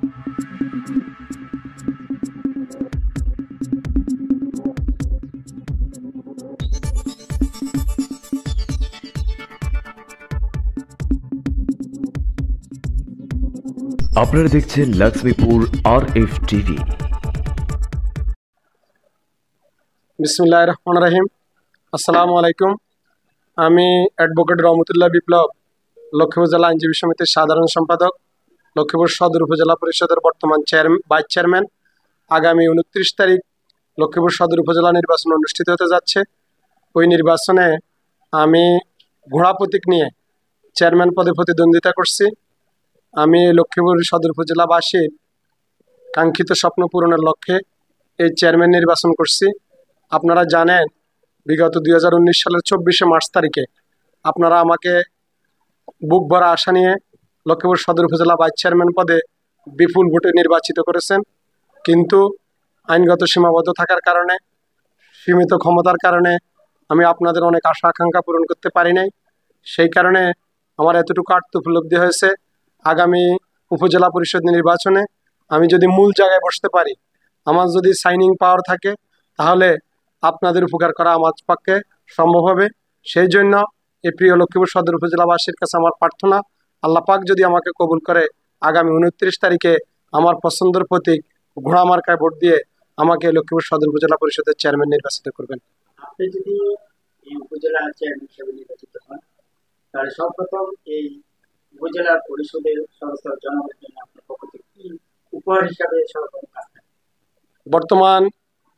আপনারা দেখছেন Lakshmipur RF TV. বিসমিল্লাহির রহমানির রহিম। আসসালামু আলাইকুম। আমি অ্যাডভোকেট রহমতুল্লাহ বিপ্লব, লক্ষ্মীপুর জেলা আইনজীবী সমিতির সাধারণ সম্পাদক, লক্ষ্মীপুর সদর উপজেলা পরিষদের বর্তমান ভাইস চেয়ারম্যান। আগামী 29 তারিখ লক্ষ্মীপুর সদর উপজেলা নির্বাচন অনুষ্ঠিত হতে যাচ্ছে। ওই নির্বাচনে আমি ঘোড়া প্রতীক নিয়ে চেয়ারম্যান পদে প্রতিদ্বন্দ্বিতা করছি। আমি লক্ষ্মীপুর সদর উপজেলাবাসীর কাঙ্ক্ষিত স্বপ্ন পূরণের লক্ষ্যে এই চেয়ারম্যান নির্বাচন করছি। আপনারা জানেন, বিগত 2019 সালের 24শে মার্চ তারিখে আপনারা আমাকে বুক ভরা আশা নিয়ে লক্ষ্মীপুর সদর উপজেলা ভাইস চেয়ারম্যান পদে বিপুল ভোটে নির্বাচিত করেছেন। কিন্তু আইনগত সীমাবদ্ধ থাকার কারণে, সীমিত ক্ষমতার কারণে আমি আপনাদের অনেক আশা আকাঙ্ক্ষা পূরণ করতে পারি নাই। সেই কারণে আমার এতটুকু আত্ম উপলব্ধি হয়েছে, আগামী উপজেলা পরিষদ নির্বাচনে আমি যদি মূল জায়গায় বসতে পারি, আমার যদি সাইনিং পাওয়ার থাকে, তাহলে আপনাদের উপকার করা আমার পক্ষে সম্ভব হবে। সেই জন্য এই প্রিয় লক্ষ্মীপুর সদর উপজেলাবাসীর কাছে আমার প্রার্থনা, আল্লাহ পাক যদি আমাকে কবুল করে আগামী 29 তারিখে আমার পছন্দের প্রতীক ঘোড়া মার্কায় ভোট দিয়ে আমাকে লক্ষ্মীপুর সদর উপজেলা পরিষদের চেয়ারম্যান নির্বাচিত করবেন। আপনি যদি এই উপজেলা চেয়ারম্যান হিসেবে নির্বাচিত হন, তাহলে সর্বপ্রথম এই উপজেলা পরিষদের সমস্ত জনগণের জন্য আপনার পক্ষ থেকে কি উপহার হিসাবে সর্বপ্রথম কাজ থাকবে? বর্তমান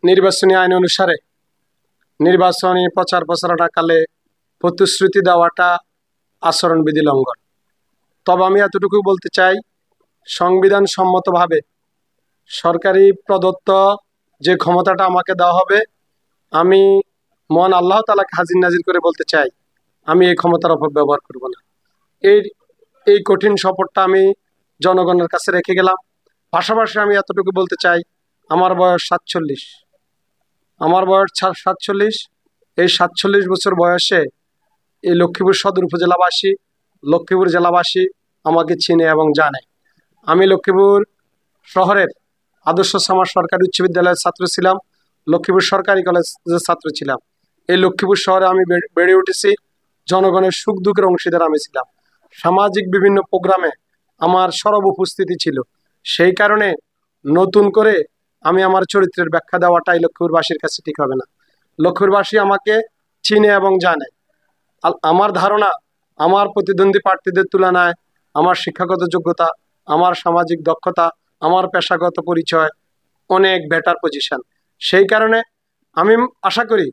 নির্বাচনী আইন অনুসারে নির্বাচনী প্রচার প্রচারণাকালে প্রতিশ্রুতি দেওয়াটা আচরণবিধি লঙ্ঘন। তবে আমি এতটুকু বলতে চাই, সংবিধান সম্মতভাবে সরকারি প্রদত্ত যে ক্ষমতাটা আমাকে দেওয়া হবে, আমি মহান আল্লাহ তাআলাকে হাজির নাজির করে বলতে চাই, আমি এই ক্ষমতার অপব্যবহার করব না। এই কঠিন শপথটা আমি জনগণের কাছে রেখে গেলাম। পাশাপাশি আমি এতটুকু বলতে চাই, আমার বয়স 47। আমার বয়স 47। এই 47 বছর বয়সে এই লক্ষ্মীপুর সদর উপজেলাবাসী, লক্ষ্মীপুর জেলাবাসী আমাকে চিনে এবং জানে। আমি লক্ষ্মীপুর শহরের আদর্শ সমাজ সরকারি উচ্চ বিদ্যালয়ের ছাত্র ছিলাম, লক্ষ্মীপুর সরকারি কলেজের ছাত্র ছিলাম। এই লক্ষ্মীপুর শহরে আমি বেড়ে উঠেছি, জনগণের সুখ দুঃখের অংশীদার আমি ছিলাম। সামাজিক বিভিন্ন প্রোগ্রামে আমার সরব উপস্থিতি ছিল। সেই কারণে নতুন করে আমি আমার চরিত্রের ব্যাখ্যা দেওয়াটাই লক্ষ্মীপুরবাসীর কাছে ঠিক হবে না। লক্ষ্মীপুরবাসী আমাকে চিনে এবং জানে। আমার ধারণা, আমার প্রতিদ্বন্দ্বী প্রার্থীদের তুলনায় আমার শিক্ষাগত যোগ্যতা, আমার সামাজিক দক্ষতা, আমার পেশাগত পরিচয় অনেক বেটার পজিশন। সেই কারণে আমি আশা করি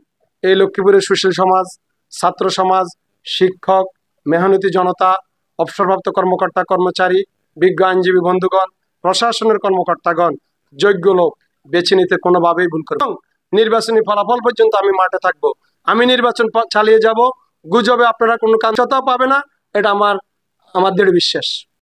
এই লক্ষ্মীপুরের সুশীল সমাজ, ছাত্র সমাজ, শিক্ষক, মেহনতি জনতা, অবসরপ্রাপ্ত কর্মকর্তা কর্মচারী, বিজ্ঞ আইনজীবী বন্ধুগণ, প্রশাসনের কর্মকর্তাগণ যোগ্য লোক বেছে নিতে কোনোভাবেই ভুল করবে। নির্বাচনী ফলাফল পর্যন্ত আমি মাঠে থাকবো। আমি নির্বাচন চালিয়ে যাব। গুজবে আপনারা কোনো কাঞ্চতাও পাবে না, এটা আমার দৃঢ় বিশ্বাস।